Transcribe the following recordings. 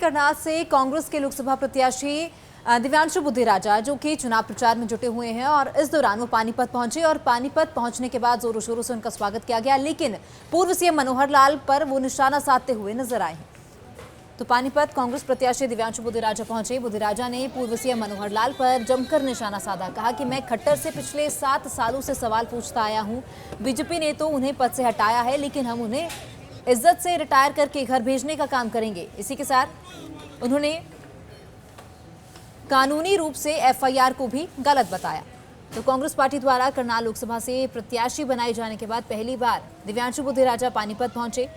करनाल से कांग्रेस के लोकसभा प्रत्याशी दिव्यांशु बुद्धिराजा जो कि चुनाव प्रचार में जुटे हुए हैं और इस दौरान वो पानीपत पहुंचे और पानीपत पहुंचने के बाद जोरों शोरों से उनका स्वागत किया गया, लेकिन पूर्व सीएम मनोहर लाल पर वो निशाना साधते हुए नजर आए। तो पानीपत कांग्रेस प्रत्याशी दिव्यांशु बुद्धिराजा पहुंचे। बुद्धिराजा ने पूर्व सीएम मनोहर लाल पर जमकर निशाना साधा। कहा कि मैं खट्टर से पिछले 7 सालों से सवाल पूछता आया हूं। बीजेपी ने तो उन्हें पद से हटाया है, लेकिन हम उन्हें इज्जत से रिटायर करके घर भेजने का काम करेंगे। इसी के साथ उन्होंने कानूनी रूप से एफआईआर को भी गलत बताया। तो कांग्रेस पार्टी द्वारा करनाल लोकसभा से प्रत्याशी बनाए जाने के बाद पहली बार दिव्यांशु बुद्धिराजा पानीपत पहुंचे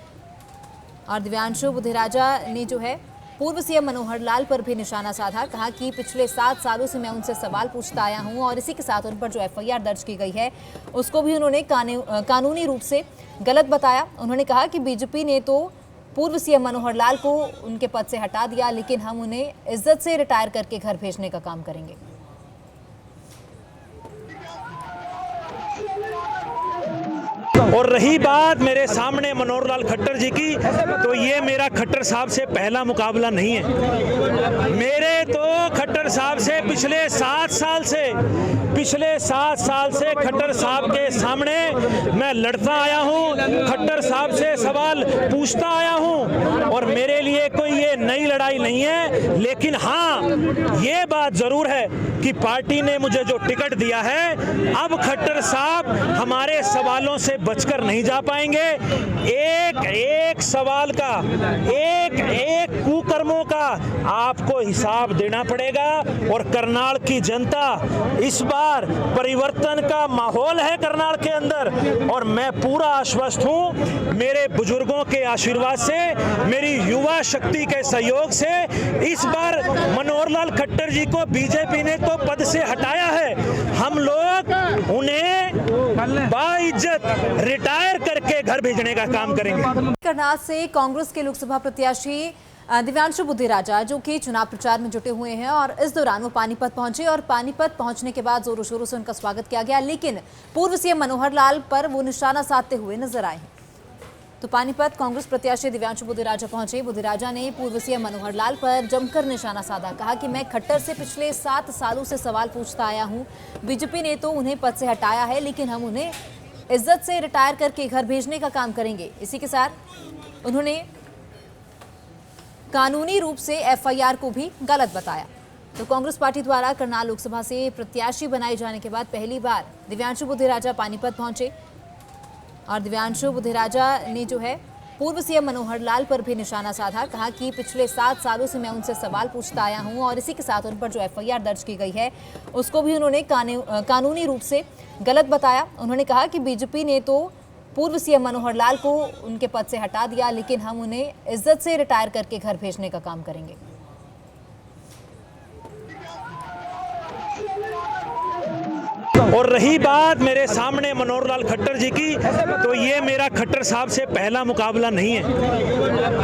और दिव्यांशु बुद्धिराजा ने जो है पूर्व सीएम मनोहर लाल पर भी निशाना साधा। कहा कि पिछले 7 सालों से मैं उनसे सवाल पूछता आया हूं और इसी के साथ उन पर जो एफआईआर दर्ज की गई है उसको भी उन्होंने कानूनी रूप से गलत बताया। उन्होंने कहा कि बीजेपी ने तो पूर्व सीएम मनोहर लाल को उनके पद से हटा दिया, लेकिन हम उन्हें इज्जत से रिटायर करके घर भेजने का काम करेंगे। और रही बात मेरे सामने मनोहर लाल खट्टर जी की, तो ये मेरा खट्टर साहब से पहला मुकाबला नहीं है। मेरे तो खट्टर साहब से पिछले 7 साल से खट्टर साहब के सामने मैं लड़ता आया हूँ, खट्टर साहब से सवाल पूछता आया हूँ और मेरे लिए कोई ये नई लड़ाई नहीं है। लेकिन हाँ, ये बात जरूर है कि पार्टी ने मुझे जो टिकट दिया है, अब खट्टर साहब हमारे सवालों से बचकर नहीं जा पाएंगे। एक एक सवाल का, एक एक कुकर्मों का आपको हिसाब देना पड़ेगा। और करनाल की जनता, इस बार परिवर्तन का माहौल है करनाल के अंदर और मैं पूरा आश्वस्त हूं। मेरे बुजुर्गों के आशीर्वाद से, मेरी युवा शक्ति के सहयोग से इस बार मनोहर लाल खट्टर जी को बीजेपी ने तो पद से हटाया है। हम लोग उन्हें बाइज्जत रिटायर करके घर भेजने का काम करेंगे। करनाल से कांग्रेस के लोकसभा प्रत्याशी दिव्यांशु बुद्धिराजा जो कि चुनाव प्रचार में जुटे हुए हैं और इस दौरान वो पानीपत पहुंचे और पानीपत पहुंचने के बाद जोरों शोरों से उनका स्वागत किया गया, लेकिन पूर्व सीएम मनोहर लाल पर वो निशाना साधते हुए नजर आए। तो पानीपत कांग्रेस प्रत्याशी दिव्यांशु बुद्धिराजा पहुंचे। बुद्धिराजा ने पूर्व सीएम मनोहर लाल पर जमकर निशाना साधा। कहा कि मैं खट्टर से पिछले 7 सालों से सवाल पूछता आया हूं। बीजेपी ने तो उन्हें पद से हटाया है, लेकिन हम उन्हें इज्जत से रिटायर करके घर भेजने का काम करेंगे। इसी के साथ उन्होंने कानूनी रूप से एफआईआर को भी गलत बताया। तो कांग्रेस पार्टी द्वारा करनाल लोकसभा से प्रत्याशी बनाए जाने के बाद पहली बार दिव्यांशु बुद्धिराजा पानीपत पहुंचे और दिव्यांशु बुद्धिराजा ने जो है पूर्व सीएम मनोहर लाल पर भी निशाना साधा। कहा कि पिछले 7 सालों से मैं उनसे सवाल पूछता आया हूं और इसी के साथ उन पर जो एफआईआर दर्ज की गई है उसको भी उन्होंने कानूनी रूप से गलत बताया। उन्होंने कहा कि बीजेपी ने तो पूर्व सीएम मनोहर लाल को उनके पद से हटा दिया, लेकिन हम उन्हें इज्जत से रिटायर करके घर भेजने का काम करेंगे। और रही बात मेरे सामने मनोहर लाल खट्टर जी की, तो ये मेरा खट्टर साहब से पहला मुकाबला नहीं है।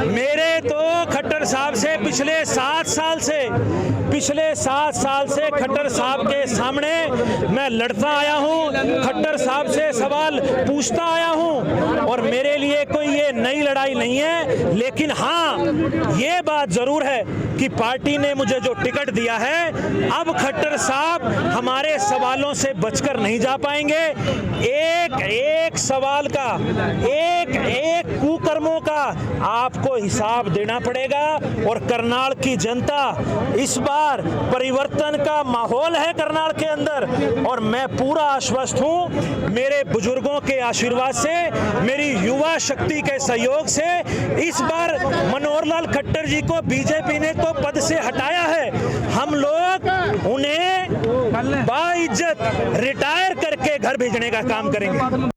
मेरे तो खट्टर साहब से पिछले 7 साल से खट्टर साहब के सामने मैं लड़ता आया हूँ, खट्टर साहब से सवाल पूछता आया हूँ और मेरे लिए कोई ये नई लड़ाई नहीं है। लेकिन हाँ, ये बात जरूर है कि पार्टी ने मुझे जो टिकट दिया है, अब खट्टर साहब हमारे सवालों से बचकर नहीं जा पाएंगे। एक एक सवाल का, एक एक कुकर्मों का आपको हिसाब देना पड़ेगा। और करनाल की जनता, इस बार परिवर्तन का माहौल है करनाल के अंदर और मैं पूरा आश्वस्त हूं। मेरे बुजुर्गों के आशीर्वाद से, मेरी युवा शक्ति के सहयोग से इस बार मनोहर लाल खट्टर जी को बीजेपी ने तो पद से हटाया है। हम लोग उन्हें बाइज्जत रिटायर करके घर भेजने का काम करेंगे।